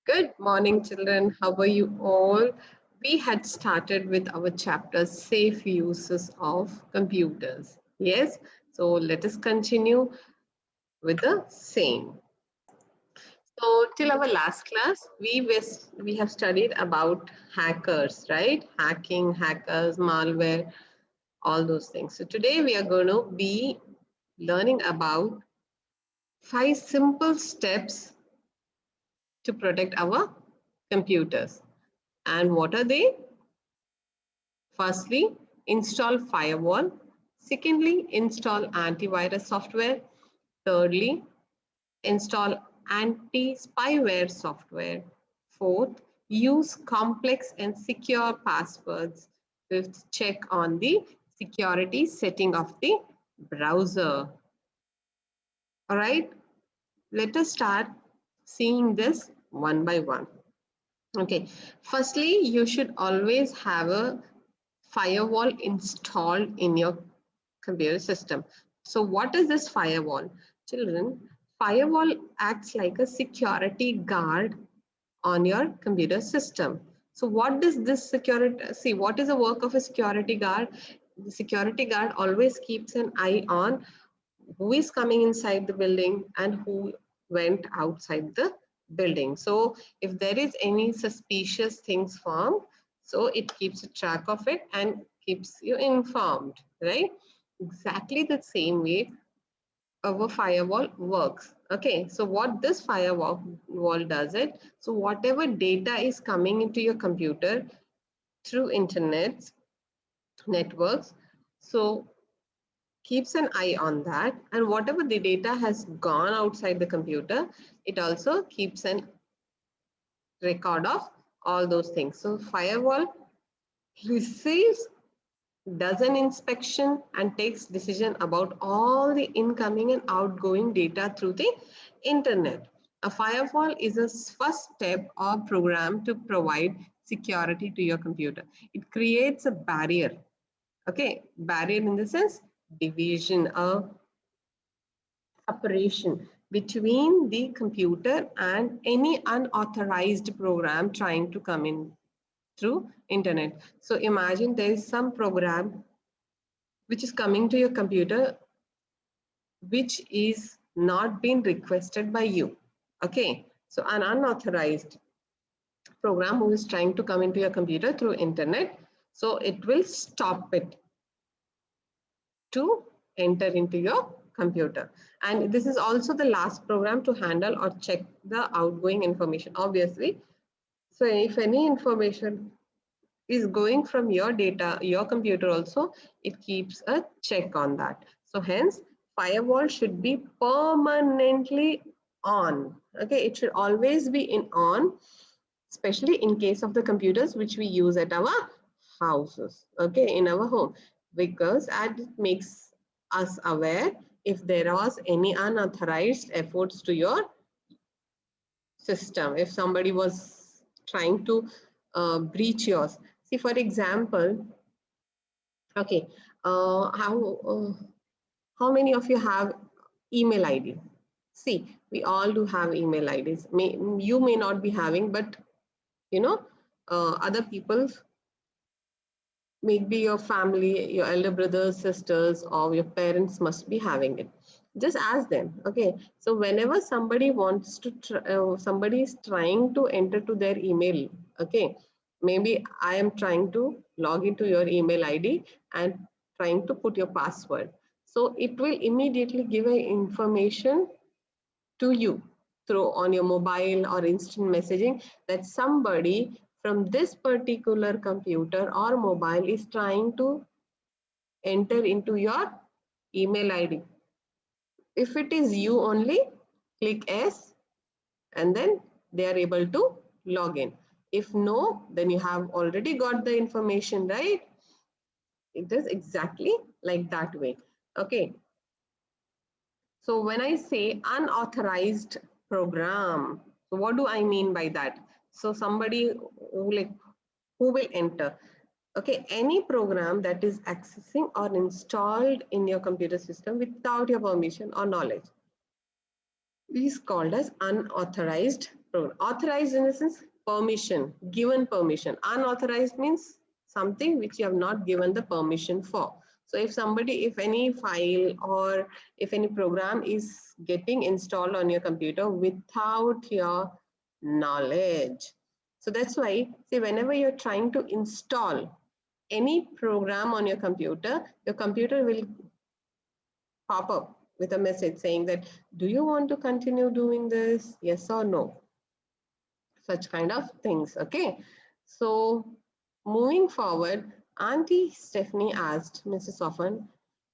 Good morning, children. How are you all? We had started with our chapter Safe Uses of Computers. Yes, so let us continue with the same. So, till our last class, we have studied about hackers, right? Hacking, hackers, malware, all those things. So, today we are going to be learning about 5 simple steps to protect our computers. And what are they? Firstly, install firewall. Secondly, install antivirus software. Thirdly, install anti-spyware software. Fourth, use complex and secure passwords. Fifth, check on the security setting of the browser. All right, let us start seeing this one by one. Okay, firstly, you should always have a firewall installed in your computer system. So what is this firewall? Children, firewall acts like a security guard on your computer system. So what does this security, see what is the work of a security guard? The security guard always keeps an eye on who is coming inside the building and who went outside the building. So if there is any suspicious things found, so it keeps a track of it and keeps you informed, right? Exactly the same way our firewall works. Okay, so what this firewall does it, so whatever data is coming into your computer through internet networks, so keeps an eye on that, and whatever the data has gone outside the computer, it also keeps an record of all those things. So firewall receives, does an inspection and takes decision about all the incoming and outgoing data through the internet. A firewall is a first step or program to provide security to your computer. It creates a barrier. Okay, barrier in the sense division, a separation between the computer and any unauthorized program trying to come in through internet. So imagine there is some program which is coming to your computer which is not been requested by you. Okay, so an unauthorized program who is trying to come into your computer through internet, so it will stop it to enter into your computer. And this is also the last program to handle or check the outgoing information, obviously. So if any information is going from your data, your computer also, it keeps a check on that. So hence, firewall should be permanently on. Okay, it should always be in on, especially in case of the computers which we use at our houses, okay, in our home, because it makes us aware if there was any unauthorized efforts to your system, if somebody was trying to breach yours. See, for example, okay, how many of you have email ID? See, we all do have email IDs. You may not be having, but you know, other people, maybe your family, your elder brothers, sisters, or your parents must be having it. Just ask them. Okay, so whenever somebody wants to somebody is trying to enter to their email, okay, maybe I am trying to log into your email ID and trying to put your password, so it will immediately give a information to you through on your mobile or instant messaging that somebody from this particular computer or mobile is trying to enter into your email ID. If it is you only, click S and then they are able to log in. If no, then you have already got the information, right? It is exactly like that way. Okay. So when I say unauthorized program, so what do I mean by that? So somebody who will enter. Okay, any program that is accessing or installed in your computer system without your permission or knowledge is called as unauthorized Authorized in the sense permission, given permission. Unauthorized means something which you have not given the permission for. So if any file or if any program is getting installed on your computer without your knowledge. So that's why, see, whenever you're trying to install any program on your computer will pop up with a message saying that, do you want to continue doing this? Yes or no? Such kind of things. Okay. So moving forward, Auntie Stephanie asked Mrs. Offen,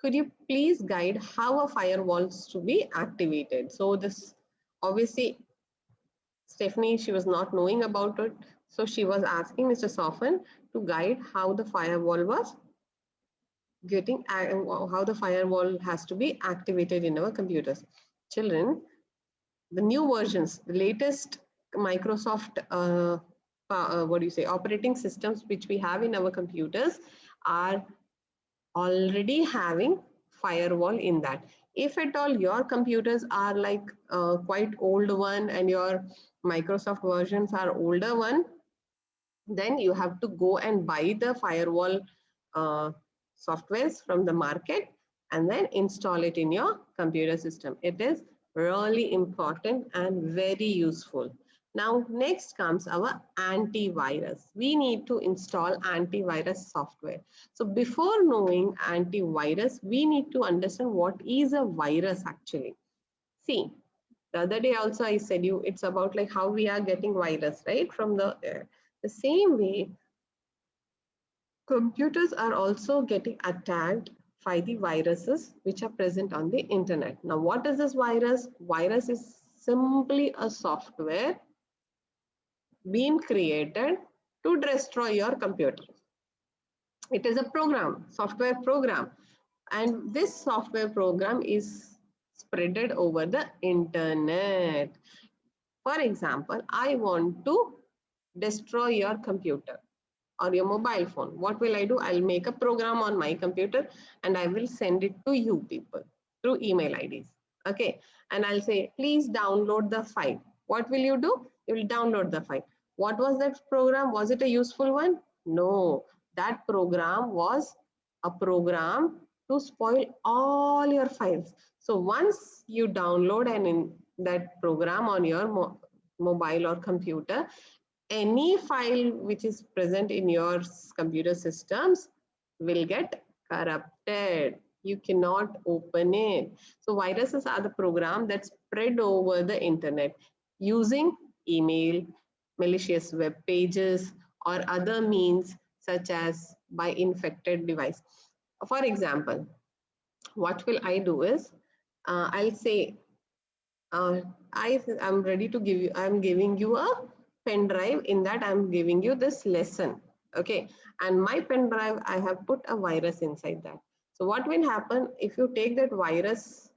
could you please guide how a firewall is to be activated? So this obviously Stephanie, she was not knowing about it. So she was asking Mr. Soffen to guide how the firewall was getting, how the firewall has to be activated in our computers. Children, the new versions, the latest Microsoft, what do you say, operating systems which we have in our computers are already having firewall in that. If at all your computers are like quite old one and your Microsoft versions are older one, then you have to go and buy the firewall softwares from the market and then install it in your computer system. It is really important and very useful. Now, next comes our antivirus. We need to install antivirus software. So before knowing antivirus, we need to understand what is a virus actually. See, the other day also I said you, it's about like how we are getting virus, right? From the air. The same way, computers are also getting attacked by the viruses which are present on the internet. Now, what is this virus? Virus is simply a software being created to destroy your computer. It is a program, software program, and this software program is spreaded over the internet. For example, I want to destroy your computer or your mobile phone. What will I do? I'll make a program on my computer and I will send it to you people through email IDs. Okay. And I'll say, please download the file. What will you do? You will download the file. What was that program? Was it a useful one? No. That program was a program to spoil all your files. So once you download and in that program on your mobile or computer, any file which is present in your computer systems will get corrupted. You cannot open it. So viruses are the program that spread over the internet using email, malicious web pages, or other means such as by infected device. For example, what will I do is, I'll say, uh, I'm ready to give you, I'm giving you a pen drive. In that I'm giving you this lesson. Okay. And my pen drive, I have put a virus inside that. So what will happen if you take that virus,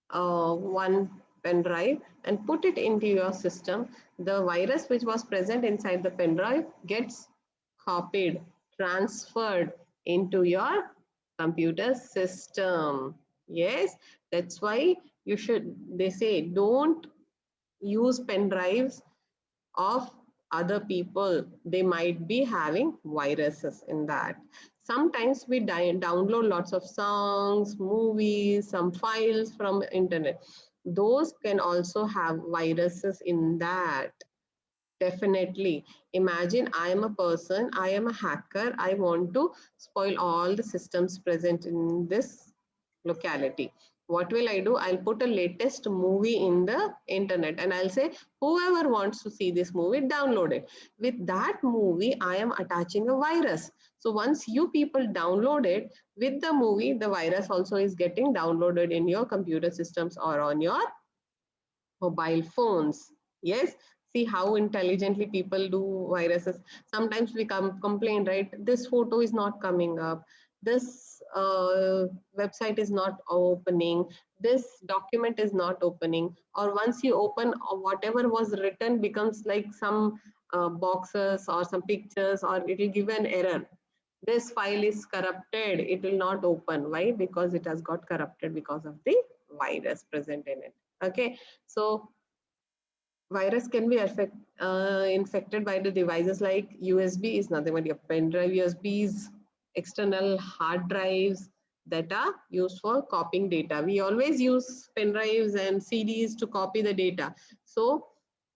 one pen drive and put it into your system, the virus which was present inside the pen drive gets copied, transferred into your computer system. Yes, that's why you should, they say, don't use pen drives of other people. They might be having viruses in that. Sometimes we download lots of songs, movies, some files from internet. Those can also have viruses in that. Definitely. Imagine I am a person, I am a hacker, I want to spoil all the systems present in this locality. What will I do? I'll put a latest movie in the internet and I'll say, whoever wants to see this movie, download it. With that movie, I am attaching a virus. So once you people download it, with the movie, the virus also is getting downloaded in your computer systems or on your mobile phones. Yes, see how intelligently people do viruses. Sometimes we complain, right? This photo is not coming up. This website is not opening. This document is not opening. Or once you open, whatever was written becomes like some boxes or some pictures, or it will give an error. This file is corrupted. It will not open. Why? Because it has got corrupted because of the virus present in it. Okay, so virus can be infected by the devices like USB is nothing but your pen drive, USBs, external hard drives that are used for copying data. We always use pen drives and CDs to copy the data. So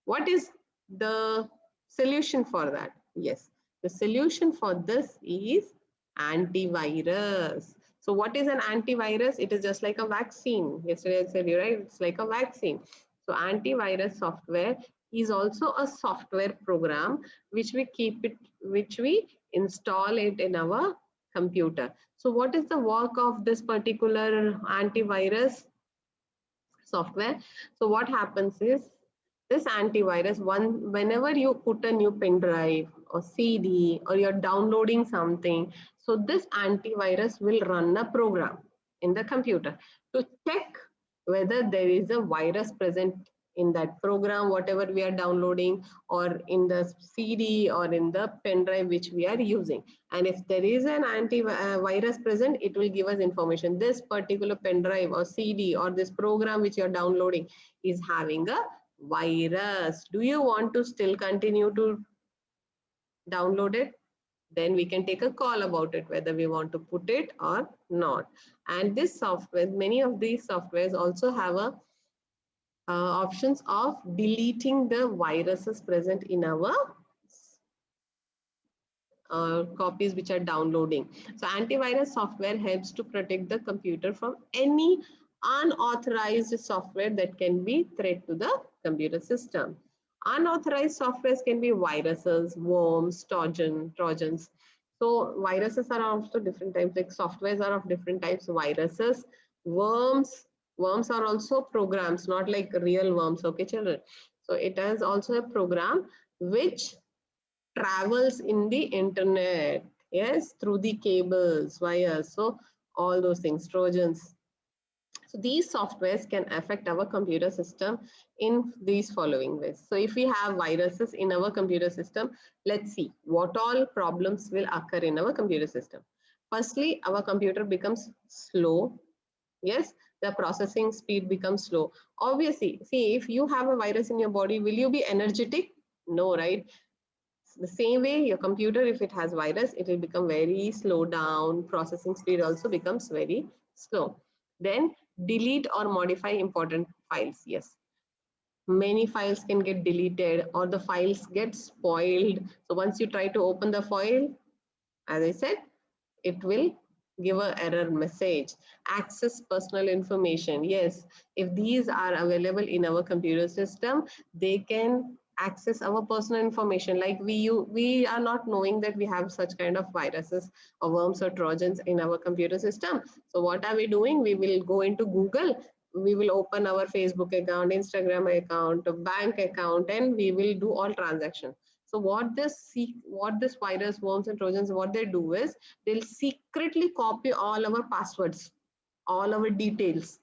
what is the solution for that? Yes, the solution for this is antivirus. So what is an antivirus? It is just like a vaccine. Yesterday I said, you right, it's like a vaccine. So antivirus software is also a software program which we install it in our computer. So what is the work of this particular antivirus software? So what happens is this antivirus, whenever you put a new pen drive or CD or you're downloading something, so this antivirus will run a program in the computer to check whether there is a virus present in that program, whatever we are downloading, or in the CD or in the pen drive which we are using. And if there is an antivirus present, it will give us information. This particular pen drive or CD or this program which you are downloading is having a virus. Do you want to still continue to download it? Then we can take a call about it, whether we want to put it or not. And this software, many of these softwares also have a options of deleting the viruses present in our copies which are downloading. So antivirus software helps to protect the computer from any unauthorized software that can be threat to the computer system. Unauthorized softwares can be viruses, worms, trojans. So viruses are also different types, like softwares are of different types. Viruses, worms are also programs, not like real worms, okay children. So it is also a program which travels in the internet, yes, through the cables, wires, so all those things, trojans. So these softwares can affect our computer system in these following ways. So if we have viruses in our computer system, let's see what all problems will occur in our computer system. Firstly, our computer becomes slow. Yes, the processing speed becomes slow. Obviously, see, if you have a virus in your body, will you be energetic? No, right? The same way, your computer, if it has virus, it will become very slow down. Processing speed also becomes very slow. Then delete or modify important files. Yes, many files can get deleted or the files get spoiled. So once you try to open the file, as I said, it will give a error message. Access personal information. Yes, if these are available in our computer system, they can access our personal information. Like we are not knowing that we have such kind of viruses or worms or trojans in our computer system. So what are we doing? We will go into Google. We will open our Facebook account, Instagram account, bank account, and we will do all transactions. So what this virus, worms and trojans, what they do is they'll secretly copy all our passwords, all our details,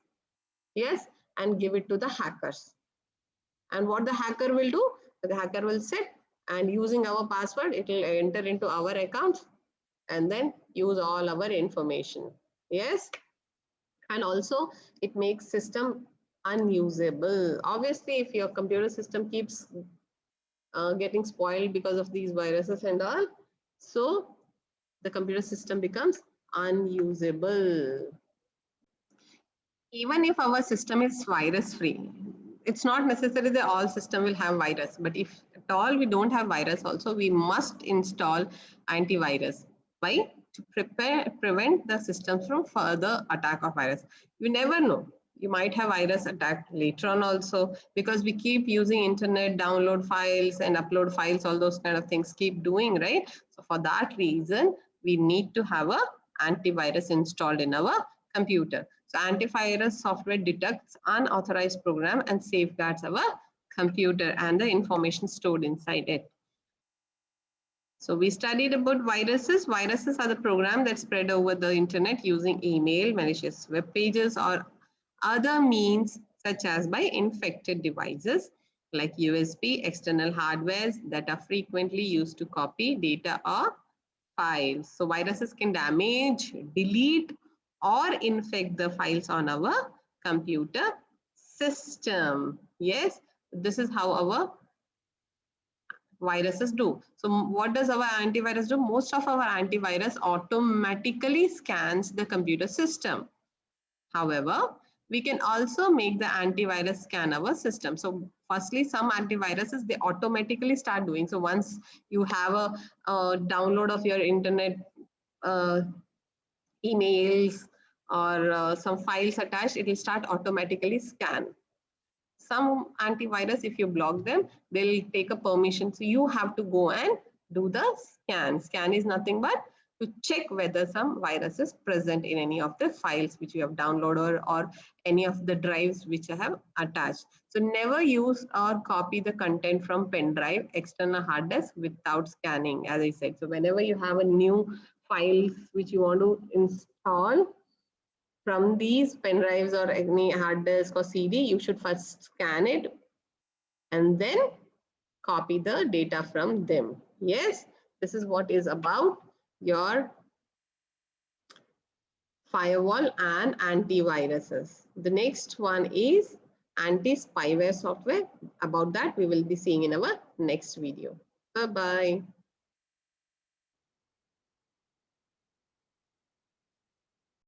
yes, and give it to the hackers. And what the hacker will do, the hacker will sit and using our password, it will enter into our accounts and then use all our information. Yes, and also it makes system unusable. Obviously, if your computer system keeps getting spoiled because of these viruses and all, so the computer system becomes unusable. Even if our system is virus free, it's not necessary that all system will have virus, but if at all we don't have virus also, we must install antivirus. Why? To prevent the systems from further attack of virus. You never know, you might have virus attack later on also, because we keep using internet, download files and upload files, all those kind of things keep doing, right? So for that reason, we need to have a antivirus installed in our computer. So antivirus software detects unauthorized program and safeguards our computer and the information stored inside it. So we studied about viruses. Viruses are the program that spread over the internet using email, malicious web pages, or other means such as by infected devices like USB, external hardwares that are frequently used to copy data or files. So viruses can damage, delete, or infect the files on our computer system. Yes, This is how our viruses do. So what does our antivirus do? Most of our antivirus automatically scans the computer system. However, we can also make the antivirus scan our system. So firstly, some antiviruses, they automatically start doing. So once you have a download of your internet emails or some files attached, it will start automatically scan. Some antivirus, if you block them, they'll take a permission. So you have to go and do the scan. Scan is nothing but to check whether some virus is present in any of the files which you have downloaded or any of the drives which I have attached. So never use or copy the content from pen drive, external hard disk without scanning, as I said. So whenever you have a new files which you want to install, from these pen drives or any hard disk or CD, you should first scan it and then copy the data from them. Yes, this is what is about your firewall and antiviruses. The next one is anti-spyware software. About that, we will be seeing in our next video. Bye-bye.